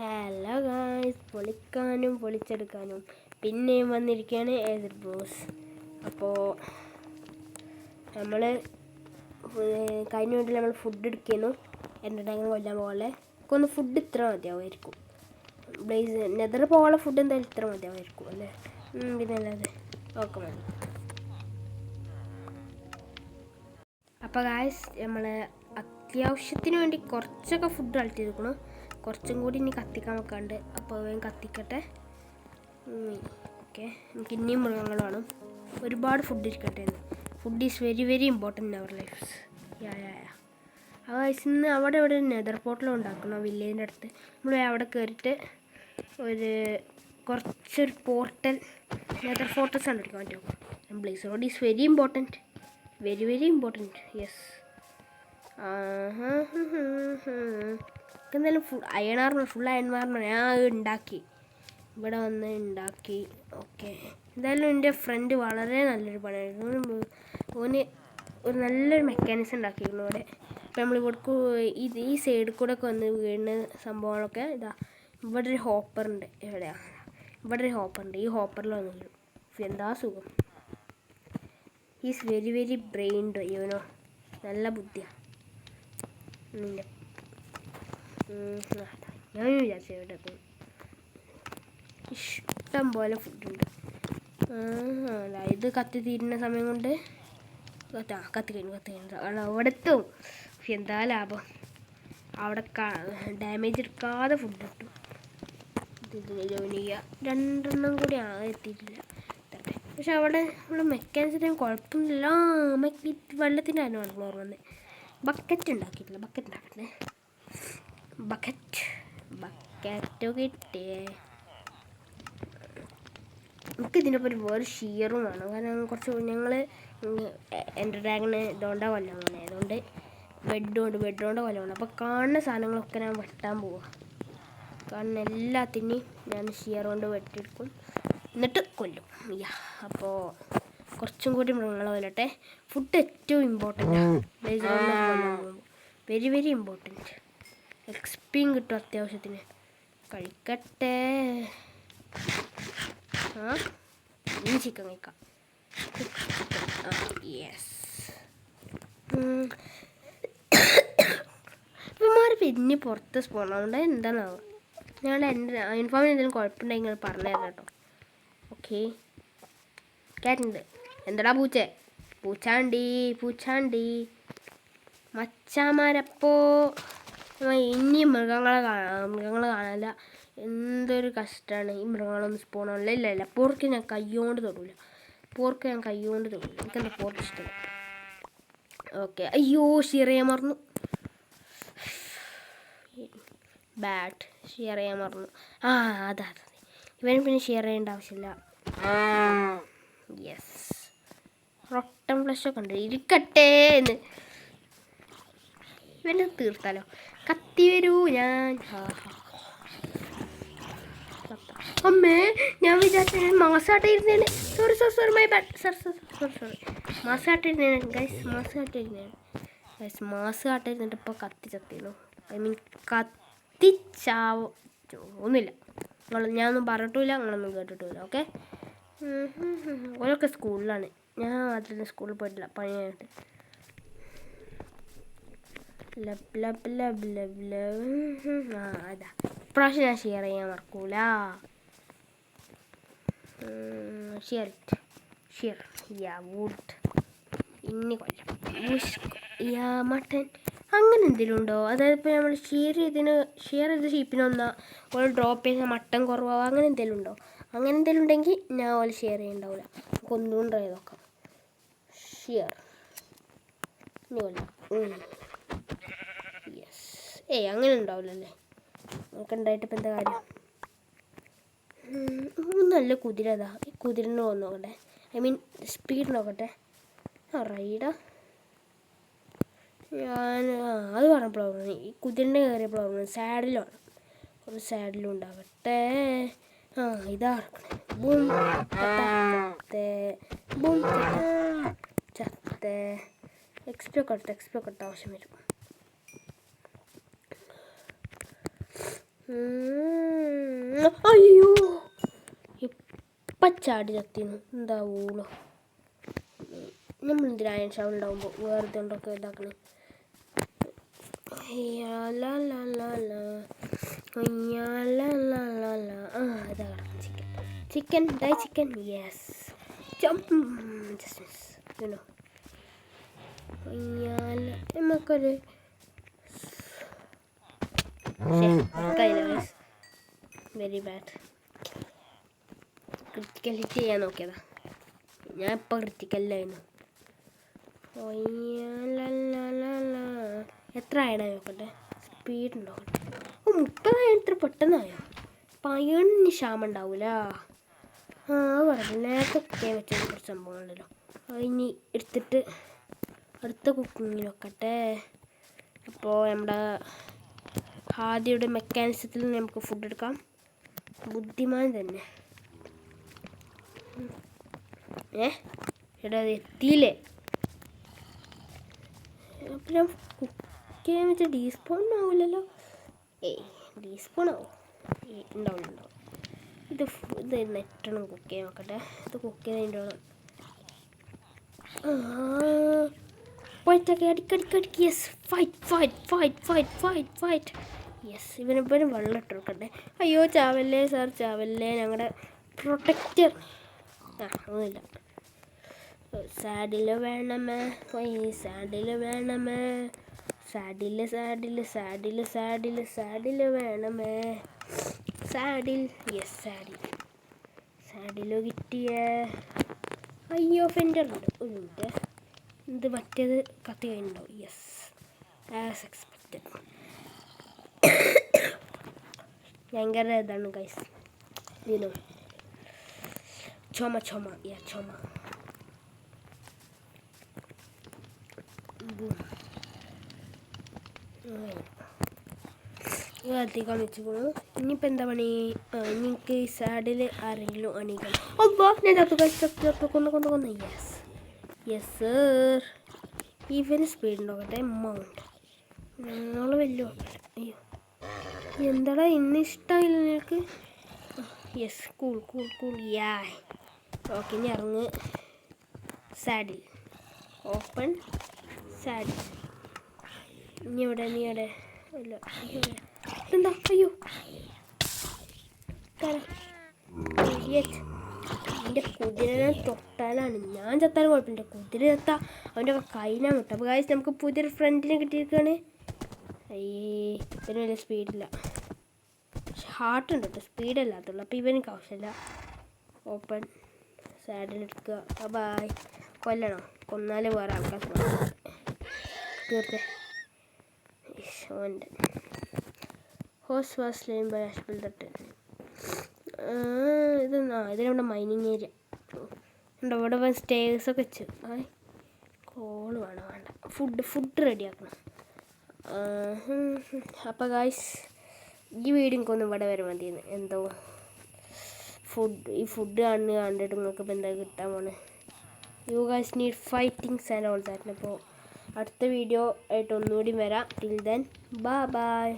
Hello guys, പൊളിക്കാനും പൊളിച്ചെടുക്കാനും പിന്നെയും വന്നിരിക്കുകയാണ് Ather bros. അപ്പോൾ നമ്മൾ കഴിഞ്ഞ വീട്ടിൽ നമ്മൾ ഫുഡ് എടുക്കുന്നു. എന്റർടൈൻ കൊല്ലാൻ പോലെ ഒന്ന് ഫുഡ് ഇത്ര മതിയാവുമായിരിക്കും. ബ്ലേസ് നെതർ പോകാനുള്ള ഫുഡ് എന്തായാലും ഇത്ര മതിയാവുമായിരിക്കും അല്ലേ? പിന്നെ അല്ലാതെ ഓക്കെ മതി. അപ്പോൾ ഗായ്സ്, നമ്മൾ അത്യാവശ്യത്തിന് വേണ്ടി കുറച്ചൊക്കെ ഫുഡ് കളട്ടിയിരിക്കണം. കുറച്ചും കൂടി ഇനി കത്തിക്കാൻ വെക്കാണ്ട്. അപ്പോൾ വേഗം കത്തിക്കട്ടെ. ഓക്കെ, എനിക്ക് ഇനിയും മൃഗങ്ങൾ വേണം. ഒരുപാട് ഫുഡ് ഇരിക്കട്ടെ. Food is very very important in our lifes. ആ ഗൈസ്, ഇന്ന് അവിടെ ഒരു നെതർ പോർട്ടൽ ഉണ്ടാക്കണം വില്ലേജിൻ്റെ അടുത്ത്. നമ്മൾ അവിടെ കയറിയിട്ട് കുറച്ചൊരു പോർട്ടൽ നെതർ ഫോർട്ടസ് കണ്ടിരിക്കാൻ പറ്റും. Blaze rod is very important, very very important. Yes. എന്തായാലും iron armour, full iron armour ഞാൻ ഉണ്ടാക്കി, ഇവിടെ വന്ന് ഉണ്ടാക്കി. ഓക്കെ, എന്തായാലും എൻ്റെ ഫ്രണ്ട് വളരെ നല്ലൊരു പണിയായിരുന്നു. ഓന് ഒരു നല്ലൊരു മെക്കാനിസം ഉണ്ടാക്കിയിരുന്നു ഇവിടെ. അപ്പോൾ നമ്മൾ ഇവിടേക്ക് ഈ സൈഡിൽ കൂടെ ഒക്കെ വന്ന് വീഴുന്ന സംഭവങ്ങളൊക്കെ ഇതാ. ഇവിടെ ഒരു ഹോപ്പർ ഉണ്ട്. എവിടെയാണ്? ഇവിടെ ഒരു ഹോപ്പർ ഉണ്ട്. ഈ ഹോപ്പറിൽ വന്ന് വീഴും. എന്താ സുഖം. Is very very brained you know. നല്ല ബുദ്ധിയാണ് നിൻ്റെ. ഞാൻ വിചാരിച്ചു ഇവിടെ ഇഷ്ടം പോലെ ഫുഡുണ്ട്. ഇത് കത്തി തീരുന്ന സമയം കൊണ്ട് കത്തി കഴിഞ്ഞു. അവിടെ എത്തും. എന്താ ലാഭം, അവിടെ ഡാമേജ് എടുക്കാതെ ഫുഡ് കിട്ടും. ഇതിന് ജോയിൻ ചെയ്യുക. 2 എണ്ണം കൂടി എത്തിയിട്ടില്ല. പക്ഷെ അവിടെ മെക്കാനിക്സിന് കുഴപ്പമൊന്നുമില്ല. വെള്ളത്തിൻ്റെ അതിനാണ് ഓർമ്മ. ബക്കറ്റ് ഉണ്ടാക്കിയിട്ടില്ല. ബക്കറ്റ് ഉണ്ടാക്കട്ടെ. ബക്കറ്റ് കിട്ടിയേ. നമുക്ക് ഇതിനൊപ്പം വേറെ ഷിയറും വേണം. കാരണം കുറച്ച് ഞങ്ങൾ എൻ്റെ ഡ്രാഗണ് ഇതുകൊണ്ടാണ് കൊല്ലമാണ്. അതുകൊണ്ട് ബെഡ്കൊണ്ട് കൊല്ലമാണ്. അപ്പോൾ കാണുന്ന സാധനങ്ങളൊക്കെ ഞാൻ വെട്ടാൻ പോവാം. കാണുന്ന എല്ലാത്തിനെയും ഞാൻ ഷിയർ കൊണ്ട് വെട്ടിയെടുക്കും, എന്നിട്ട് കൊല്ലും. അപ്പോൾ കുറച്ചും കൂടി മൃഗങ്ങളെ കൊല്ലട്ടെ. ഫുഡ് ഏറ്റവും ഇമ്പോർട്ടൻ്റ്, വെരി വെരി ഇമ്പോർട്ടൻറ്റ്. എക്സ്പിയും കിട്ടും അത്യാവശ്യത്തിന്. കഴിക്കട്ടെ. ഈ ചിക്കൻ കഴിക്കാം. യെസ്. ഇവന്മാർ പിന്നെ പുറത്ത് സ്പോണുണ്ട്. എന്താണാവോ? ഞങ്ങളുടെ എൻ്റെ യൂണിഫോമിന് എന്തെങ്കിലും കുഴപ്പമുണ്ടെങ്കിൽ നിങ്ങൾ പറഞ്ഞു തരാം കേട്ടോ. ഓക്കെ, കേട്ടുണ്ട്. എന്താടാ പൂച്ചാണ്ടി മച്ചാമാരപ്പോ ഇനി മൃഗങ്ങളെ കാണാനില്ല. എന്തൊരു കഷ്ടമാണ്. ഈ മൃഗങ്ങളൊന്നും സ്പോണല്ല. ഇല്ല പോർക്ക് ഞാൻ കൈകൊണ്ട് തൊടില്ല. എനിക്കെന്താ പോർക്ക് ഇഷ്ടമല്ല. ഓക്കെ, അയ്യോ ഷെയർ ചെയ്യാൻ മറന്നു. ബാഡ് ഷെയർ ചെയ്യാൻ മറന്നു. അതെ ഇവന് പിന്നെ ഷെയർ ചെയ്യേണ്ട ആവശ്യമില്ല. യെസ്, റൊട്ടൻ ഫ്ലഷൊക്കെ ഉണ്ട്. ഇരിക്കട്ടെ എന്ന് ഇവനെ തീർത്താലോ. കത്തി വരൂ. ഞാൻ അമ്മേ, ഞാൻ വിചാരിച്ച മാസായിട്ടിരുന്നേന്. Sorry my bad. സോറി മാസായിട്ടിരുന്നേന് ഗൈസ്. മാസായിട്ടിരുന്നിട്ട് ഇപ്പോൾ കത്തിച്ചത്തിന്നു. ഐ മീൻ കത്തിച്ചാവോ ഒന്നുമില്ല. ഞാനൊന്നും പറഞ്ഞിട്ടില്ല, നിങ്ങളൊന്നും കേട്ടിട്ടില്ല. ഓക്കെ, ഓരൊക്കെ സ്കൂളിലാണ്. ഞാൻ മാത്രമേ സ്കൂളിൽ പോയിട്ടില്ല, പണിയായിട്ട്. അതാ ഇപ്രാവശ്യം ഞാൻ ഷെയർ ചെയ്യാൻ മറക്കൂല. വുഡ് ഇനി കൊല്ലം. മട്ടൻ അങ്ങനെ എന്തെങ്കിലും ഉണ്ടോ? അതായത് ഇപ്പോൾ നമ്മൾ ഷെയർ ചെയ്ത ഷീപ്പിനൊന്നാ ഓൾ ഡ്രോപ്പ് ചെയ്യുന്ന മട്ടൻ കുറവാകും. അങ്ങനെ എന്തെങ്കിലും ഉണ്ടോ? അങ്ങനെ എന്തെങ്കിലും ഉണ്ടെങ്കിൽ ഞാൻ ഓൾ ഷെയർ ചെയ്യുന്നുണ്ടാവില്ല. നമുക്ക് ഒന്നും ട്രൈ ചെയ്ത് നോക്കാം. ഷെയർ ഇനി കൊല്ലം. യെസ്. അങ്ങനെ ഉണ്ടാവില്ലല്ലേ. നമുക്ക് ഉണ്ടായിട്ട് ഇപ്പം എന്താ കാര്യം? നല്ല കുതിര. അതാ ഈ കുതിരനെ നോക്കട്ടെ. ഐ മീൻ സ്പീഡ് നോക്കട്ടെ. റൈഡാ ഞാൻ അത് പറഞ്ഞപ്പോഴാണ് ഈ കുതിരനെ കയറിയപ്പോഴാണ് സാഡിൽ വേണം. കുറച്ച് സാഡിലും ഉണ്ടാകട്ടെ. ഇതാ ബൂം ചത്തേ. എക്സ്പി ഒക്കെ ആവശ്യം വരും. അയ്യോ ഇപ്പം ചാടി ചത്തിന്നു എന്താ ഊളോ. നമ്മൾ എന്തിനാ അയൺ ഷവർ ഉണ്ടാകുമ്പോൾ വേറെ എന്തൊക്കെ ഇതാക്കണേ. ഇതാ ചിക്കൻ ഡൈ ചിക്കൻ യെസ് നമുക്കൊരു വെരി ബാഡ്. ക്രിറ്റിക്കൽ ഹിറ്റ് ചെയ്യാൻ നോക്കിയതാ, ഞാൻ ഇപ്പം ക്രിറ്റിക്കലിലായിരുന്നു. എത്ര ആയണ നോക്കട്ടെ, സ്പീഡ് ഉണ്ടോ? 30 എത്ര പെട്ടെന്നായോ. പയണിന് ക്ഷാമം ഉണ്ടാവൂല. പറഞ്ഞു നേരത്തെ കുക്ക് വെച്ചത് കുറച്ച് സംഭവങ്ങളുണ്ടല്ലോ. ഇനി എടുത്തിട്ട് അടുത്ത കുക്കിങ്ങിൽ വെക്കട്ടെ. അപ്പോൾ നമ്മുടെ ഹാദിയുടെ മെക്കാനിസത്തിൽ നമുക്ക് ഫുഡ് എടുക്കാം. ബുദ്ധിമാൻ തന്നെ. എടാ എത്തിയില്ലേ? അപ്പം ഞാൻ കുക്ക് ചെയ്യാൻ വെച്ചാൽ ഡീസ്പോൺ ആവില്ലല്ലോ. ഡീസ്പോൺ ആവും, ഉണ്ടാവും. ഇത് നെറ്റണം കുക്ക് ചെയ്യാൻ നോക്കട്ടെ. ഇത് കുക്ക് ചെയ്തതിൻ്റെ പോയിട്ടൊക്കെ അടിക്കടിക്കടിക്ക്. Yes fight. യെസ് ഇവനും വെള്ളം ഇട്ട് കൊടുക്കട്ടെ. അയ്യോ ചാവല്ലേ സാർ ചാവല്ലേ, ഞങ്ങളുടെ പ്രൊട്ടക്റ്റർ. ഒന്നുമില്ല. സാഡിൽ വേണമേ, സാഡിൽ വേണമേ, സാഡിൽ വേണമേ, സാഡിൽ. യെസ് സാഡിൽ കിട്ടിയേ. അയ്യോ ഫെൻഡർ ഉണ്ട്. ഒരു മിനിറ്റ്, ഇത് മറ്റേത് കത്തി കഴിഞ്ഞിട്ടുണ്ടോ? Yes as expected. ഭയങ്കര ഇതാണ് ഗൈസ്. ഇതിനോ ചുമ അധികം വെച്ചുകൊള്ളു. ഇനിയിപ്പോൾ എന്താ പണി? എനിക്ക് ഈ സാഡിൽ ആരെങ്കിലും അണിയിക്കണം. അబ్బോ ഞാൻ കൊന്നു. Yes sir. ഇവന് സ്പീഡ് നോക്കട്ടെ. എമൗണ്ട് ഞങ്ങൾ വലിയ അയ്യോ എന്താടാ ഇന്ന് ഇഷ്ടമായില്ല നിനക്ക്? യെസ് കൂൾ യാ. ഓക്കെ ഇനി ഇറങ്ങ്. Saddle open saddle. നീ എവിടെ അല്ല എന്താ? അയ്യോ എൻ്റെ കുതിരനെ തൊട്ടാലാണ് ഞാൻ ചത്താലും കുഴപ്പമില്ല. കുതിര ചത്താൽ അവൻ്റെ കൈനാൻ വിട്ടു. അപ്പോൾ ഗൈസ് നമുക്ക് പുതിയൊരു ഫ്രണ്ടിനെ കിട്ടിയിരിക്കുകയാണ്. ഇവന് വലിയ സ്പീഡില്ല, ഹാർട്ട് ഉണ്ട് കേട്ടോ, സ്പീഡല്ലാത്തുള്ളൂ. അപ്പോൾ ഇവനക്ക് ആവശ്യമില്ല. ഓപ്പൺ സാഡിലെടുക്കുക. ബൈ. കൊല്ലണോ? കൊന്നാലേ വേറെ ആൾക്കാർ തീർത്തേ. ഓൻ്റെ ഹോസ് വാസ് ലെയിൻ ബൈ ആഷ്ബിൾ തട്ട്. ഇതിനവിടെ മൈനിങ് ഏരിയ ഉണ്ടോ? ഇവിടെ സ്റ്റേഴ്സൊക്കെ വെച്ച്. കോള് വേണ്ട. ഫുഡ് റെഡിയാക്കണം. അപ്പോൾ ഗായ്സ് ഈ വീഡിയോ എനിക്കൊന്നും ഇവിടെ വരെ മതിയെന്ന്. എന്തോ ഈ ഫുഡ് കണ്ടിട്ട് നിങ്ങൾക്ക് ഇപ്പോൾ എന്താ കിട്ടാൻ പോണേ? You guys need fightings and all that. അപ്പോൾ അടുത്ത വീഡിയോ ആയിട്ട് ഒന്നുകൂടി വരാം. Till then by.